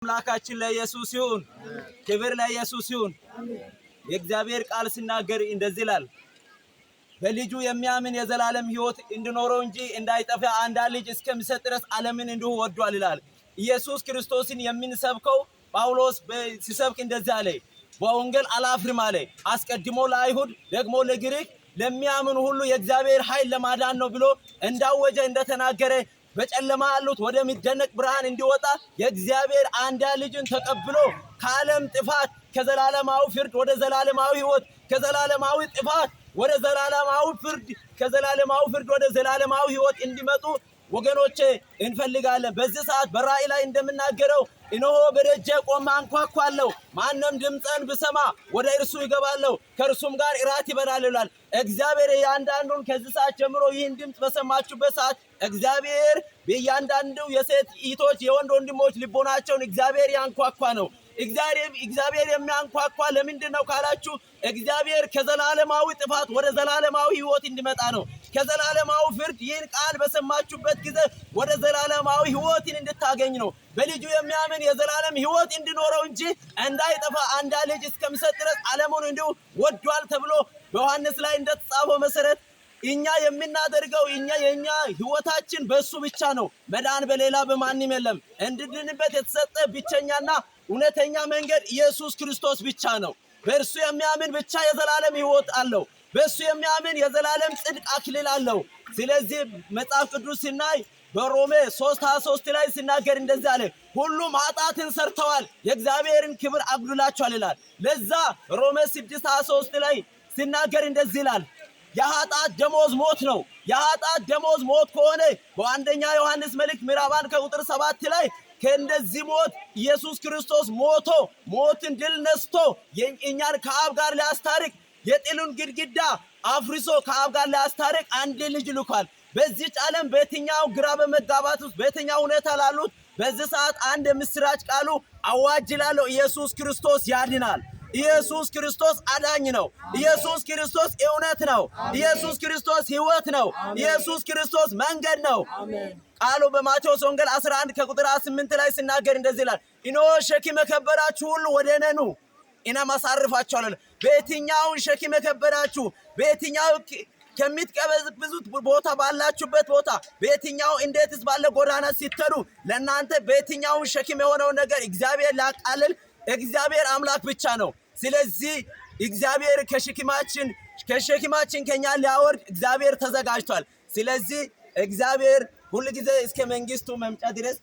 አምላካችን ለኢየሱስ ይሁን። ክብር ለኢየሱስ ይሁን። የእግዚአብሔር ቃል ሲናገር እንደዚህ ይላል፣ በልጁ የሚያምን የዘላለም ሕይወት እንዲኖረው እንጂ እንዳይጠፋ አንድያ ልጅ እስከሚሰጥ ድረስ ዓለምን እንዲሁ ወዷል ይላል። ኢየሱስ ክርስቶስን የምንሰብከው ጳውሎስ ሲሰብክ እንደዚህ አለ፣ በወንጌል አላፍርም አለ። አስቀድሞ ለአይሁድ ደግሞ ለግሪክ ለሚያምኑ ሁሉ የእግዚአብሔር ኃይል ለማዳን ነው ብሎ እንዳወጀ እንደተናገረ በጨለማ ያሉት ወደሚደነቅ ብርሃን እንዲወጣ የእግዚአብሔር አንድያ ልጅን ተቀብሎ ከዓለም ጥፋት ከዘላለማዊ ፍርድ ወደ ዘላለማዊ ሕይወት ከዘላለማዊ ጥፋት ወደ ዘላለማዊ ፍርድ ከዘላለማዊ ፍርድ ወደ ዘላለማዊ ሕይወት እንዲመጡ ወገኖቼ እንፈልጋለን። በዚህ ሰዓት በራእይ ላይ እንደምናገረው እነሆ በደጄ ቆሜ አንኳኳለሁ፣ ማንም ድምፄን ቢሰማ ወደ እርሱ ይገባለሁ፣ ከእርሱም ጋር እራት ይበላል ይላል። እግዚአብሔር እያንዳንዱን ከዚህ ሰዓት ጀምሮ ይህን ድምፅ በሰማችሁበት ሰዓት እግዚአብሔር በእያንዳንዱ የሴት እህቶች የወንድ ወንድሞች ልቦናቸውን እግዚአብሔር ያንኳኳ ነው። እግዚአብሔር የሚያንኳኳ ለምንድን ነው ካላችሁ፣ እግዚአብሔር ከዘላለማዊ ጥፋት ወደ ዘላለማዊ ሕይወት እንዲመጣ ነው። ከዘላለማዊ ፍርድ ይህን ቃል በሰማችሁበት ጊዜ ወደ ዘላለማዊ ሕይወትን እንድታገኝ ነው። በልጁ የሚያምን የዘላለም ሕይወት እንዲኖረው እንጂ እንዳይጠፋ አንድያ ልጅ እስከሚሰጥ ድረስ ዓለሙን እንዲሁ ወዷል ተብሎ በዮሐንስ ላይ እንደተጻፈው መሰረት እኛ የምናደርገው የኛ ሕይወታችን በእሱ ብቻ ነው። መዳን በሌላ በማንም የለም። እንድንበት የተሰጠ ብቸኛና እውነተኛ መንገድ ኢየሱስ ክርስቶስ ብቻ ነው። በእርሱ የሚያምን ብቻ የዘላለም ሕይወት አለው። በእሱ የሚያምን የዘላለም ጽድቅ አክሊል አለው። ስለዚህ መጽሐፍ ቅዱስ ሲናይ በሮሜ 3:23 ላይ ሲናገር እንደዚህ አለ፣ ሁሉም ኃጢአትን ሰርተዋል የእግዚአብሔርን ክብር አጉድላቸዋል ይላል። ለዛ ሮሜ 6:23 ላይ ሲናገር እንደዚህ ይላል፣ የኃጢአት ደሞዝ ሞት ነው። የኃጢአት ደሞዝ ሞት ከሆነ በአንደኛ ዮሐንስ መልእክት ምዕራፍ 1 ከቁጥር 7 ላይ ከእንደዚህ ሞት ኢየሱስ ክርስቶስ ሞቶ ሞትን ድል ነስቶ እኛን ከአብ ጋር ሊያስታርቅ የጥሉን ግድግዳ አፍርሶ ከአብ ጋር ሊያስታርቅ አንድ ልጅ ልኳል። በዚህ ዓለም በየትኛው ግራ በመጋባት ውስጥ በየትኛው ሁኔታ ላሉት በዚህ ሰዓት አንድ የምስራች ቃሉ አዋጅላለሁ፣ ኢየሱስ ክርስቶስ ያድናል። ኢየሱስ ክርስቶስ አዳኝ ነው። ኢየሱስ ክርስቶስ እውነት ነው። ኢየሱስ ክርስቶስ ሕይወት ነው። ኢየሱስ ክርስቶስ መንገድ ነው። ቃሉ በማቴዎስ ወንጌል 11 ከቁጥር 8 ላይ ሲናገር እንደዚህ ይላል፣ እነሆ ሸክም የከበዳችሁ ሁሉ ወደ እኔ ኑ እኔም አሳርፋችኋለሁ። በየትኛው ሸክም የከበዳችሁ በየትኛው ከሚትቀበዙት ቦታ ባላችሁበት ቦታ በየትኛው እንዴትስ ባለ ጎዳና ሲተዱ ለእናንተ በየትኛው ሸክም የሆነው ነገር እግዚአብሔር ላቃልል እግዚአብሔር አምላክ ብቻ ነው። ስለዚህ እግዚአብሔር ከሸክማችን ከኛ ሊያወርድ እግዚአብሔር ተዘጋጅቷል። ስለዚህ እግዚአብሔር ሁሉ ጊዜ እስከ መንግስቱ መምጫ ድረስ